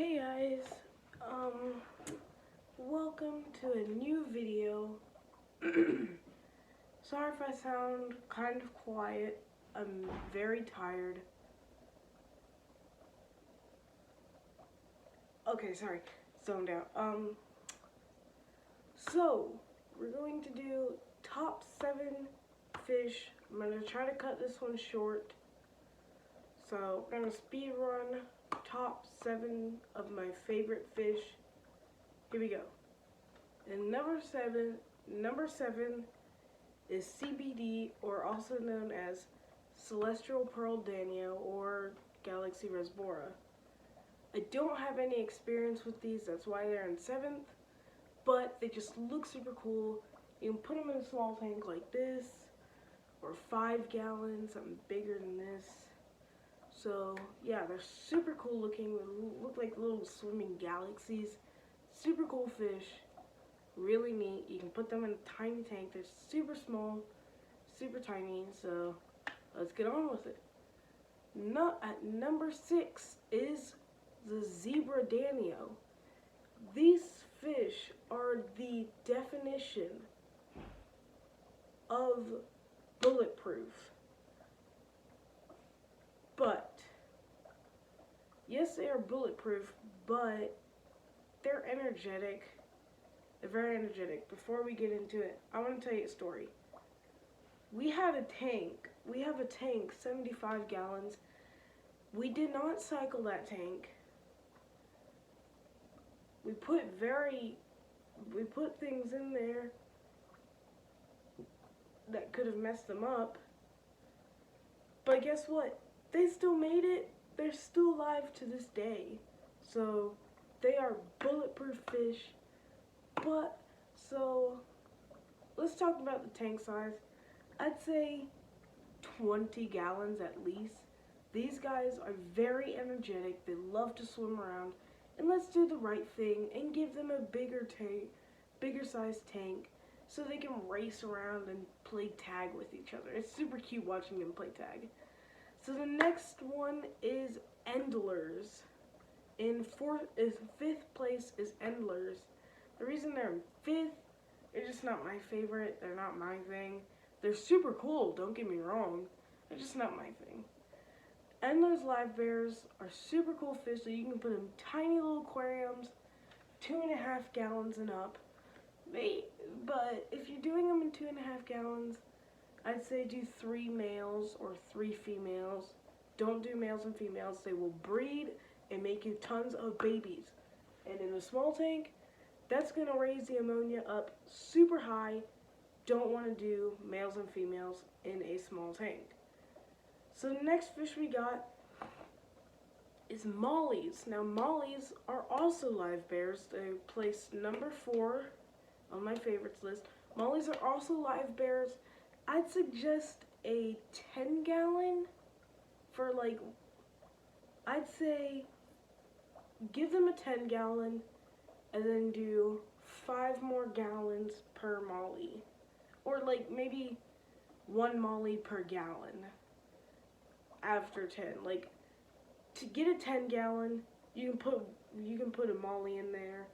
Hey guys, welcome to a new video. Sorry if I sound kind of quiet. I'm very tired. Okay, sorry, zoned out. So we're going to do top 7 fish. I'm gonna try to cut this one short. So we're gonna speed run top 7 of my favorite fish. Here we go. And number seven is CBD, or also known as Celestial Pearl Danio or Galaxy Resbora. I don't have any experience with these, that's why they're in 7th, but they just look super cool. You can put them in a small tank like this, or 5 gallons, something bigger than this. So yeah, they're super cool looking. They look like little swimming galaxies. Super cool fish, really neat. You can put them in a tiny tank. They're super small, super tiny. So let's get on with it. At number 6 is the zebra danio. These fish are the definition of bulletproof. But yes, they are bulletproof, but they're energetic. They're very energetic. Before we get into it, I want to tell you a story. We have a tank, 75 gallons. We did not cycle that tank. We put things in there that could have messed them up. But guess what? They still made it. They're still alive to this day. So they are bulletproof fish. But so let's talk about the tank size. I'd say 20 gallons at least. These guys are very energetic. They love to swim around. And let's do the right thing and give them a bigger sized tank so they can race around and play tag with each other. It's super cute watching them play tag. So the next one is Endlers. In 5th place is Endlers. The reason they're in 5th, they're just not my favorite. They're not my thing. They're super cool, don't get me wrong. They're just not my thing. Endlers live bears are super cool fish that you can put in tiny little aquariums, 2.5 gallons and up. But if you're doing them in 2.5 gallons, I'd say do 3 males or 3 females. Don't do males and females. They will breed and make you tons of babies. And in a small tank, that's going to raise the ammonia up super high. Don't want to do males and females in a small tank. So the next fish we got is mollies. Now mollies are also live bears. They place number 4 on my favorites list. Mollies are also live bears. I'd suggest a 10 gallon for I'd say give them a 10 gallon and then do 5 more gallons per molly. Or maybe 1 molly per gallon after 10. To get a 10 gallon, you can put a molly in there,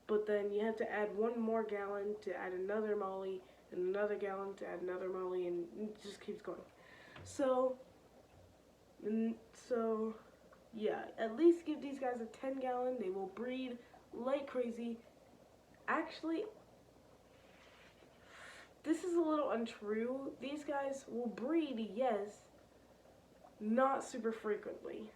but then you have to add 1 more gallon to add another molly, and another gallon to add another molly, and it just keeps going. So yeah, at least give these guys a 10 gallon. They will breed like crazy. Actually, this is a little untrue. These guys will breed, yes, not super frequently,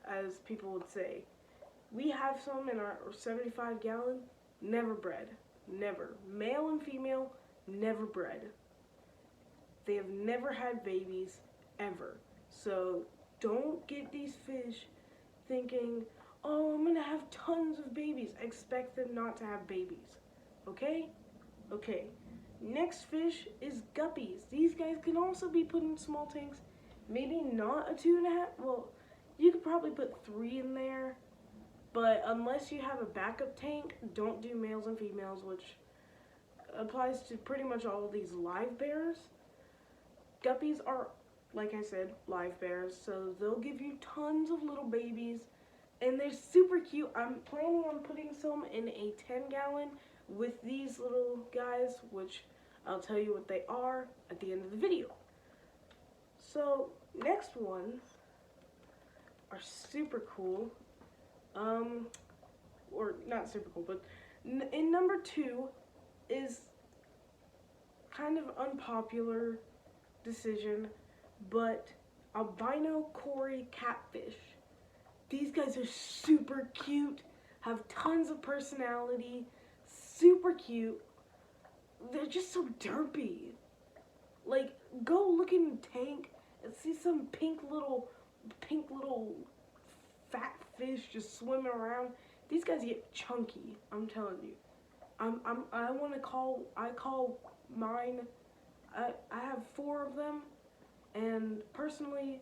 as people would say. We have some in our 75 gallon, never bred. Never. Male and female, never bred. They have never had babies, ever. So don't get these fish thinking, oh, I'm going to have tons of babies. Expect them not to have babies. Okay? Okay. Next fish is guppies. These guys can also be put in small tanks. Maybe not a 2.5. Well, you could probably put 3 in there. But unless you have a backup tank, don't do males and females, which applies to pretty much all of these live bears. Guppies are, like I said, live bears, so they'll give you tons of little babies. And they're super cute. I'm planning on putting some in a 10-gallon with these little guys, which I'll tell you what they are at the end of the video. So, next ones are super cool. Or not super cool, but in number 2 is kind of unpopular decision, but albino Cory catfish. These guys are super cute, have tons of personality, super cute. They're just so derpy. Like, go look in the tank and see some pink little fat fish just swimming around. These guys get chunky, I'm telling you. I call mine, I have 4 of them, and personally,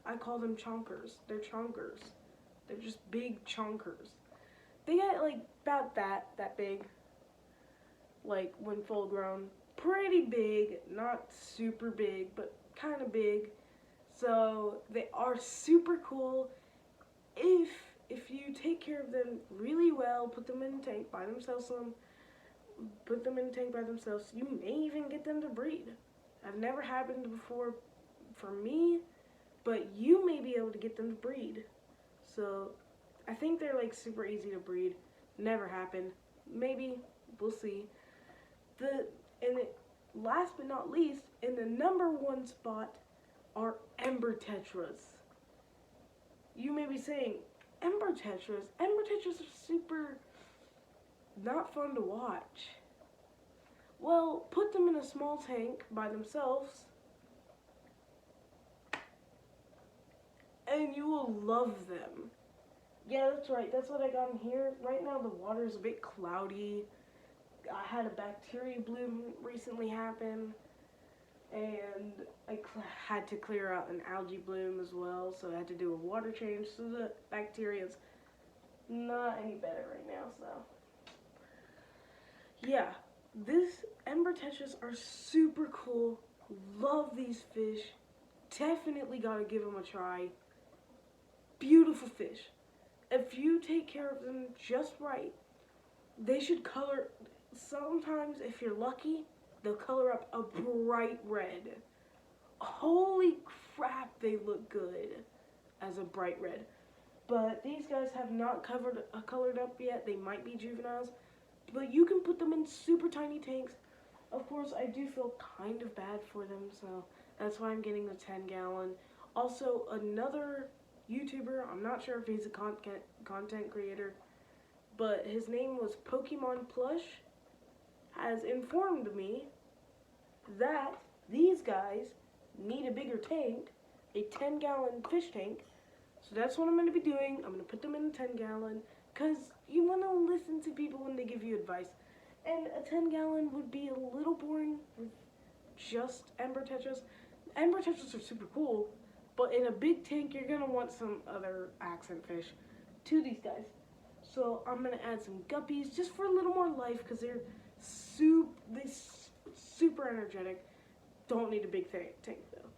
I call them chonkers. They're chonkers. They're just big chonkers. They get like about that big, like when full grown. Pretty big, not super big, but kind of big. So they are super cool. If you take care of them really well, put them in a tank by themselves, you may even get them to breed. I've never happened before for me, but you may be able to get them to breed. So I think they're like super easy to breed. Never happened. Maybe, we'll see. Last but not least, in the number 1 spot are Ember Tetras. You may be saying, Ember Tetras? Ember Tetras are super not fun to watch. Well, put them in a small tank by themselves, and you will love them. Yeah, that's right. That's what I got in here. Right now the water is a bit cloudy. I had a bacteria bloom recently happen, and I had to clear out an algae bloom as well, so I had to do a water change, so the bacteria's not any better right now, so. Yeah, these Ember Tetras are super cool. Love these fish. Definitely gotta give them a try. Beautiful fish. If you take care of them just right, they should color. Sometimes, if you're lucky, they'll color up a bright red. Holy crap, they look good as a bright red. But these guys have not colored up yet. They might be juveniles. But you can put them in super tiny tanks. Of course, I do feel kind of bad for them, so that's why I'm getting the 10-gallon. Also, another YouTuber, I'm not sure if he's a content creator, but his name was Pokemon Plush, has informed me that these guys need a bigger tank, a 10-gallon fish tank. So that's what I'm going to be doing. I'm going to put them in a 10-gallon because you want to listen to people when they give you advice. And a 10-gallon would be a little boring with just Ember Tetras. Ember Tetras are super cool, but in a big tank, you're going to want some other accent fish to these guys. So I'm going to add some guppies just for a little more life because they're super energetic. Don't need a big tank though.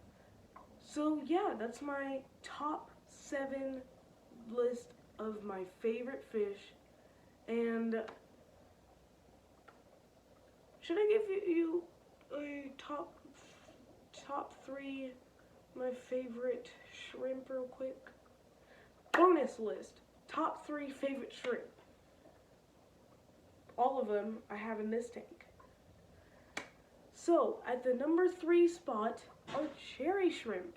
So yeah, that's my top 7 list of my favorite fish. And should I give you a top 3 my favorite shrimp real quick? Bonus list. Top 3 favorite shrimp. All of them I have in this tank. So, at the number 3 spot are cherry shrimp.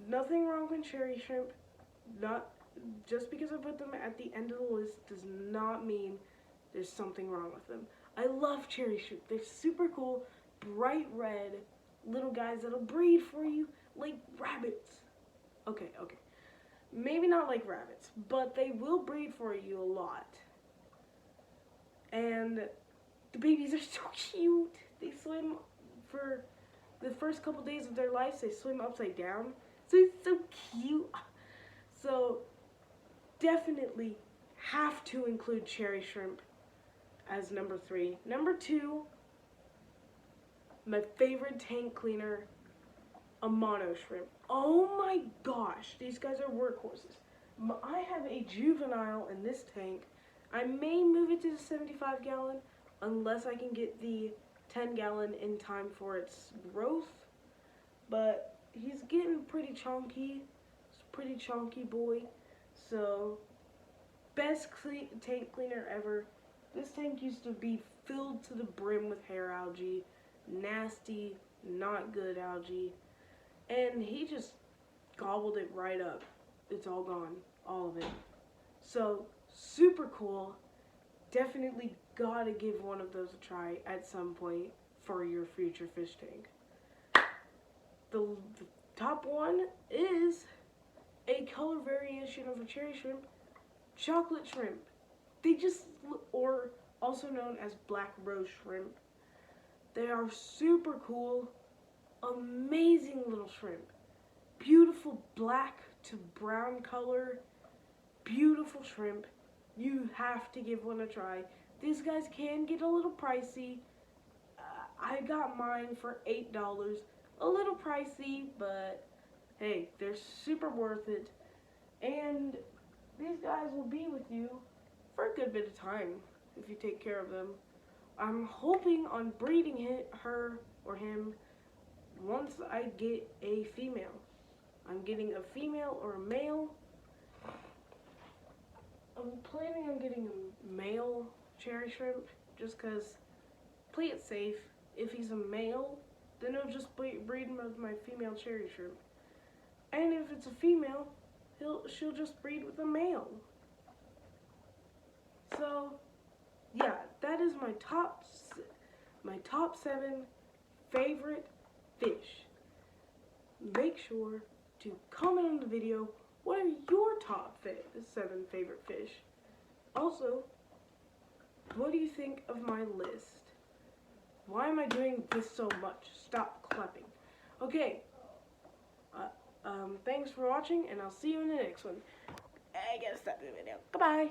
Nothing wrong with cherry shrimp. Not just because I put them at the end of the list does not mean there's something wrong with them. I love cherry shrimp. They're super cool, bright red little guys that'll breed for you like rabbits. Okay. Maybe not like rabbits, but they will breed for you a lot. And the babies are so cute. They swim for the first couple days of their lives. They swim upside down. So it's so cute. So definitely have to include cherry shrimp as number 3. Number 2, my favorite tank cleaner, a mono shrimp. Oh my gosh, these guys are workhorses. I have a juvenile in this tank. I may move it to the 75 gallon unless I can get the 10 gallon in time for its growth. But he's getting pretty chunky. He's a pretty chunky boy. So, best tank cleaner ever. This tank used to be filled to the brim with hair algae. Nasty, not good algae. And he just gobbled it right up. It's all gone. All of it. So, super cool. Definitely gotta give one of those a try at some point for your future fish tank. The top one is a color variation of a cherry shrimp, chocolate shrimp. They just, or also known as black rose shrimp. They are super cool, amazing little shrimp. Beautiful black to brown color, beautiful shrimp. You have to give one a try. These guys can get a little pricey. I got mine for $8. A little pricey, but hey, they're super worth it. And these guys will be with you for a good bit of time if you take care of them. I'm hoping on breeding her or him once I get a female. I'm getting a female or a male. I'm planning on getting a male cherry shrimp just because play it safe. If he's a male, then I'll just breed him with my female cherry shrimp. And if it's a female, she'll just breed with a male. So, yeah, that is my top 7 favorite fish. Make sure to comment on the video, what are your top 7 favorite fish? Also, what do you think of my list? Why am I doing this so much? Stop clapping. Okay, thanks for watching, and I'll see you in the next one. I gotta stop the video. Goodbye.